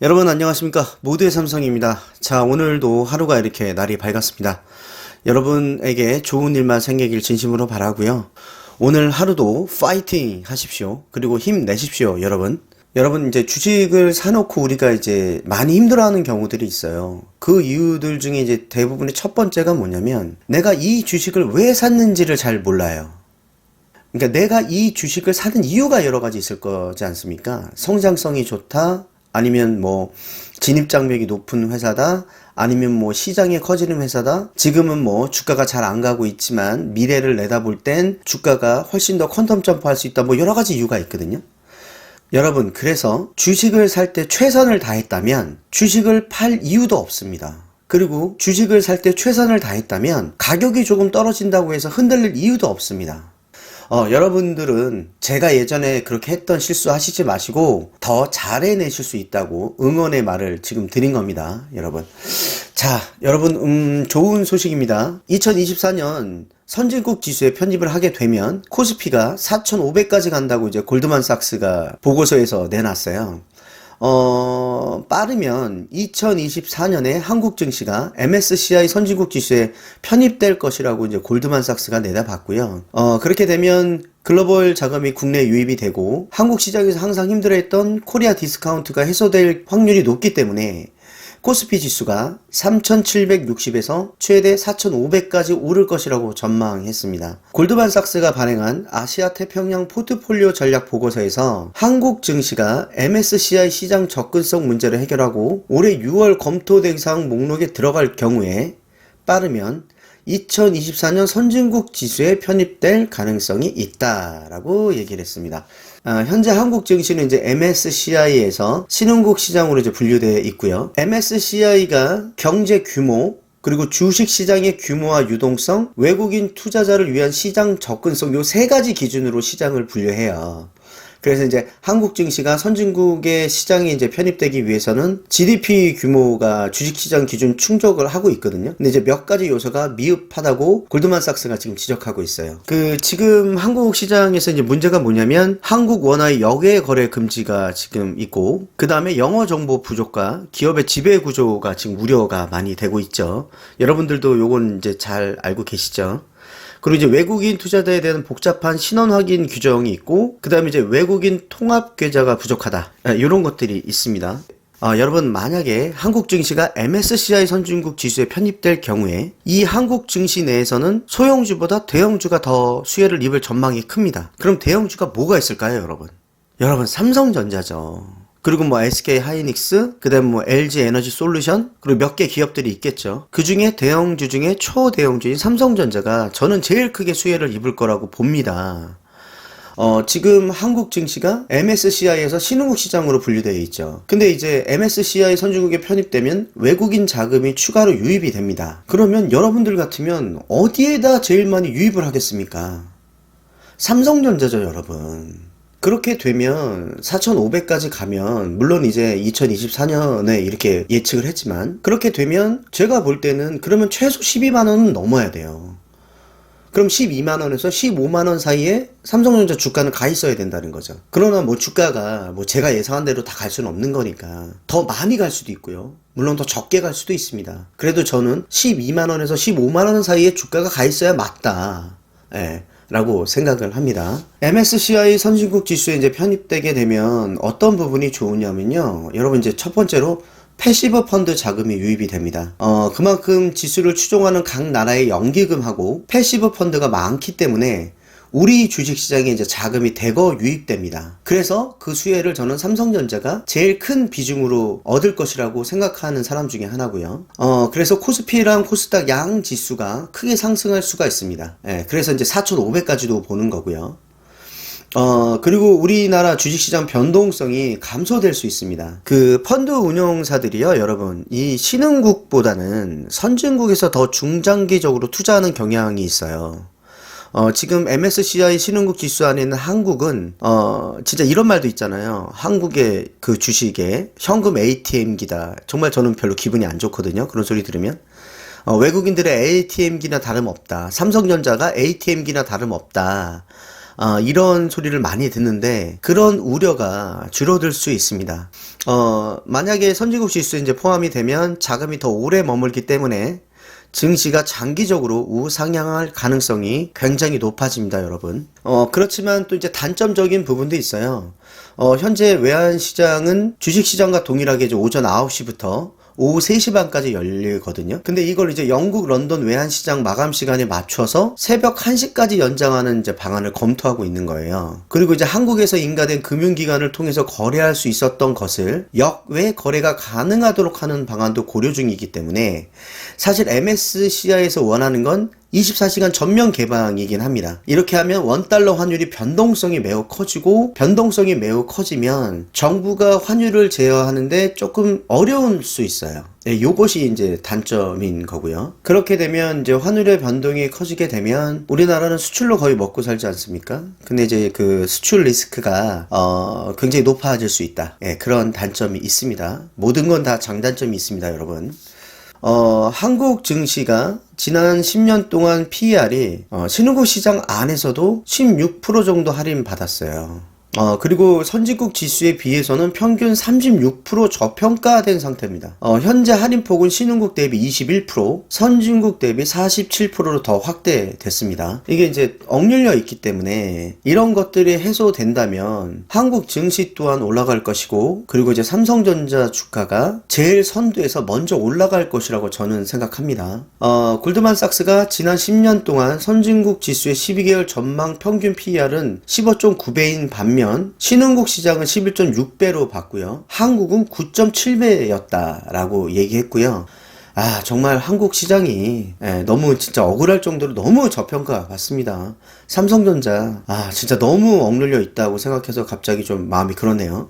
여러분 안녕하십니까. 모두의 삼성입니다. 자, 오늘도 하루가 이렇게 날이 밝았습니다. 여러분에게 좋은 일만 생기길 진심으로 바라고요. 오늘 하루도 파이팅 하십시오. 그리고 힘내십시오, 여러분. 여러분 이제 주식을 사놓고 우리가 이제 많이 힘들어하는 경우들이 있어요. 그 이유들 중에 이제 대부분의 첫 번째가 뭐냐면 내가 이 주식을 왜 샀는지를 잘 몰라요. 그러니까 내가 이 주식을 사는 이유가 여러 가지 있을 거지 않습니까? 성장성이 좋다. 아니면 뭐 진입장벽이 높은 회사다. 아니면 뭐 시장이 커지는 회사다. 지금은 뭐 주가가 잘 안 가고 있지만 미래를 내다볼 땐 주가가 훨씬 더 퀀텀 점프할 수 있다. 뭐 여러 가지 이유가 있거든요. 여러분, 그래서 주식을 살 때 최선을 다했다면 주식을 팔 이유도 없습니다. 그리고 주식을 살 때 최선을 다했다면 가격이 조금 떨어진다고 해서 흔들릴 이유도 없습니다. 여러분들은 제가 예전에 그렇게 했던 실수 하시지 마시고 더 잘해내실 수 있다고 응원의 말을 지금 드린 겁니다, 여러분. 자, 여러분, 좋은 소식입니다. 2024년 선진국 지수에 편입을 하게 되면 코스피가 4,500까지 간다고 이제 골드만삭스가 보고서에서 내놨어요. 빠르면 2024년에 한국 증시가 MSCI 선진국 지수에 편입될 것이라고 이제 골드만삭스가 내다봤고요. 그렇게 되면 글로벌 자금이 국내 유입이 되고 한국 시장에서 항상 힘들어했던 코리아 디스카운트가 해소될 확률이 높기 때문에 코스피 지수가 3,760에서 최대 4,500까지 오를 것이라고 전망했습니다. 골드만삭스가 발행한 아시아 태평양 포트폴리오 전략 보고서에서 한국 증시가 MSCI 시장 접근성 문제를 해결하고 올해 6월 검토 대상 목록에 들어갈 경우에 빠르면 2024년 선진국 지수에 편입될 가능성이 있다라고 얘기를 했습니다. 현재 한국 증시는 이제 MSCI에서 신흥국 시장으로 이제 분류되어 있고요. MSCI가 경제 규모, 그리고 주식 시장의 규모와 유동성, 외국인 투자자를 위한 시장 접근성 요 세 가지 기준으로 시장을 분류해요. 그래서 이제 한국 증시가 선진국의 시장에 이제 편입되기 위해서는 GDP 규모가 주식시장 기준 충족을 하고 있거든요. 근데 이제 몇 가지 요소가 미흡하다고 골드만삭스가 지금 지적하고 있어요. 지금 한국 시장에서 이제 문제가 뭐냐면 한국 원화의 역외 거래 금지가 지금 있고, 그 다음에 영어 정보 부족과 기업의 지배 구조가 지금 우려가 많이 되고 있죠. 여러분들도 요건 이제 잘 알고 계시죠? 그리고 이제 외국인 투자자에 대한 복잡한 신원 확인 규정이 있고, 그 다음에 이제 외국인 통합 계좌가 부족하다. 이런 것들이 있습니다. 여러분, 만약에 한국 증시가 MSCI 선진국 지수에 편입될 경우에 이 한국 증시 내에서는 소형주보다 대형주가 더 수혜를 입을 전망이 큽니다. 그럼 대형주가 뭐가 있을까요, 여러분? 여러분, 삼성전자죠. 그리고 뭐 SK 하이닉스, 그 다음에 뭐 LG 에너지 솔루션, 그리고 몇 개 기업들이 있겠죠. 그 중에 대형주 중에 초대형주인 삼성전자가 저는 제일 크게 수혜를 입을 거라고 봅니다. 지금 한국 증시가 MSCI에서 신흥국 시장으로 분류되어 있죠. 근데 이제 MSCI 선진국에 편입되면 외국인 자금이 추가로 유입이 됩니다. 그러면 여러분들 같으면 어디에다 제일 많이 유입을 하겠습니까? 삼성전자죠, 여러분. 그렇게 되면 4,500까지 가면, 물론 이제 2024년에 이렇게 예측을 했지만, 그렇게 되면 제가 볼 때는 그러면 최소 12만원은 넘어야 돼요. 그럼 12만원에서 15만원 사이에 삼성전자 주가는 가 있어야 된다는 거죠. 그러나 뭐 주가가 뭐 제가 예상한 대로 다 갈 수는 없는 거니까 더 많이 갈 수도 있고요. 물론 더 적게 갈 수도 있습니다. 그래도 저는 12만원에서 15만원 사이에 주가가 가 있어야 맞다. 예. 라고 생각을 합니다. MSCI 선진국 지수에 이제 편입되게 되면 어떤 부분이 좋으냐면요. 여러분 이제 첫 번째로 패시브 펀드 자금이 유입이 됩니다. 그만큼 지수를 추종하는 각 나라의 연기금하고 패시브 펀드가 많기 때문에 우리 주식시장에 이제 자금이 대거 유입됩니다. 그래서 그 수혜를 저는 삼성전자가 제일 큰 비중으로 얻을 것이라고 생각하는 사람 중에 하나고요. 그래서 코스피랑 코스닥 양 지수가 크게 상승할 수가 있습니다. 그래서 이제 4,500까지도 보는 거고요. 그리고 우리나라 주식시장 변동성이 감소될 수 있습니다. 그 펀드 운용사들이요, 여러분, 이 신흥국보다는 선진국에서 더 중장기적으로 투자하는 경향이 있어요. 지금 MSCI 신흥국 지수 안에 있는 한국은, 진짜 이런 말도 있잖아요. 한국의 그 주식에 현금 ATM기다. 정말 저는 별로 기분이 안 좋거든요. 그런 소리 들으면. 외국인들의 ATM기나 다름없다. 삼성전자가 ATM기나 다름없다. 이런 소리를 많이 듣는데 그런 우려가 줄어들 수 있습니다. 만약에 선진국 지수에 이제 포함이 되면 자금이 더 오래 머물기 때문에 증시가 장기적으로 우상향할 가능성이 굉장히 높아집니다, 여러분. 그렇지만 또 이제 단점적인 부분도 있어요. 현재 외환시장은 주식시장과 동일하게 이제 오전 9시부터 오후 3시 반까지 열리거든요. 근데 이걸 이제 영국 런던 외환시장 마감 시간에 맞춰서 새벽 1시까지 연장하는 이제 방안을 검토하고 있는 거예요. 그리고 이제 한국에서 인가된 금융기관을 통해서 거래할 수 있었던 것을 역외 거래가 가능하도록 하는 방안도 고려 중이기 때문에 사실 MSCI에서 원하는 건 24시간 전면 개방이긴 합니다. 이렇게 하면 원달러 환율이 변동성이 매우 커지고 변동성이 매우 커지면 정부가 환율을 제어하는데 조금 어려울 수 있어요. 네, 요것이 이제 단점인 거고요. 그렇게 되면 이제 환율의 변동이 커지게 되면 우리나라는 수출로 거의 먹고 살지 않습니까? 근데 이제 그 수출 리스크가 굉장히 높아질 수 있다. 네, 그런 단점이 있습니다. 모든 건 다 장단점이 있습니다, 여러분. 한국 증시가 지난 10년 동안 PER이 신흥국 시장 안에서도 16% 정도 할인 받았어요. 그리고 선진국 지수에 비해서는 평균 36% 저평가된 상태입니다. 현재 할인폭은 신흥국 대비 21%, 선진국 대비 47%로 더 확대됐습니다. 이게 이제 억눌려 있기 때문에 이런 것들이 해소된다면 한국 증시 또한 올라갈 것이고, 그리고 이제 삼성전자 주가가 제일 선두에서 먼저 올라갈 것이라고 저는 생각합니다. 골드만삭스가 지난 10년 동안 선진국 지수의 12개월 전망 평균 PER은 15.9배인 반면 신흥국 시장은 11.6배로 봤고요. 한국은 9.7배였다라고 얘기했고요. 정말 한국 시장이 너무 진짜 억울할 정도로 너무 저평가 받습니다. 삼성전자 진짜 너무 억눌려 있다고 생각해서 갑자기 좀 마음이 그러네요.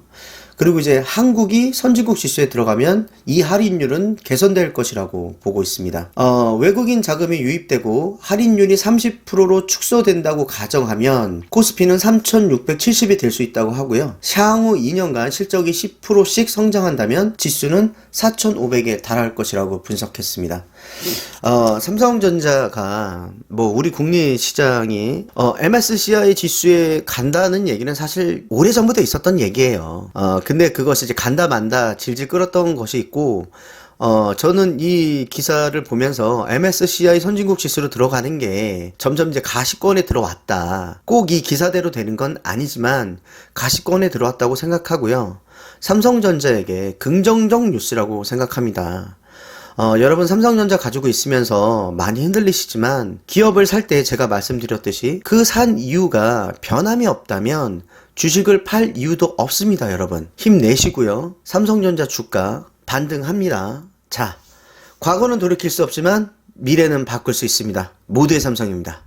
그리고 이제 한국이 선진국 지수에 들어가면 이 할인율은 개선될 것이라고 보고 있습니다. 외국인 자금이 유입되고 할인율이 30%로 축소된다고 가정하면 코스피는 3,670이 될 수 있다고 하고요. 향후 2년간 실적이 10%씩 성장한다면 지수는 4,500에 달할 것이라고 분석했습니다. 삼성전자가 우리 국내 시장이 MSCI 지수에 간다는 얘기는 사실 오래전부터 있었던 얘기예요. 근데 그것이 이제 간다 만다 질질 끌었던 것이 있고, 저는 이 기사를 보면서 MSCI 선진국 지수로 들어가는 게 점점 이제 가시권에 들어왔다. 꼭 이 기사대로 되는 건 아니지만 가시권에 들어왔다고 생각하고요. 삼성전자에게 긍정적 뉴스라고 생각합니다. 여러분 삼성전자 가지고 있으면서 많이 흔들리시지만 기업을 살 때 제가 말씀드렸듯이 그 산 이유가 변함이 없다면 주식을 팔 이유도 없습니다, 여러분. 힘내시고요. 삼성전자 주가 반등합니다. 자, 과거는 돌이킬 수 없지만 미래는 바꿀 수 있습니다. 모두의 삼성입니다.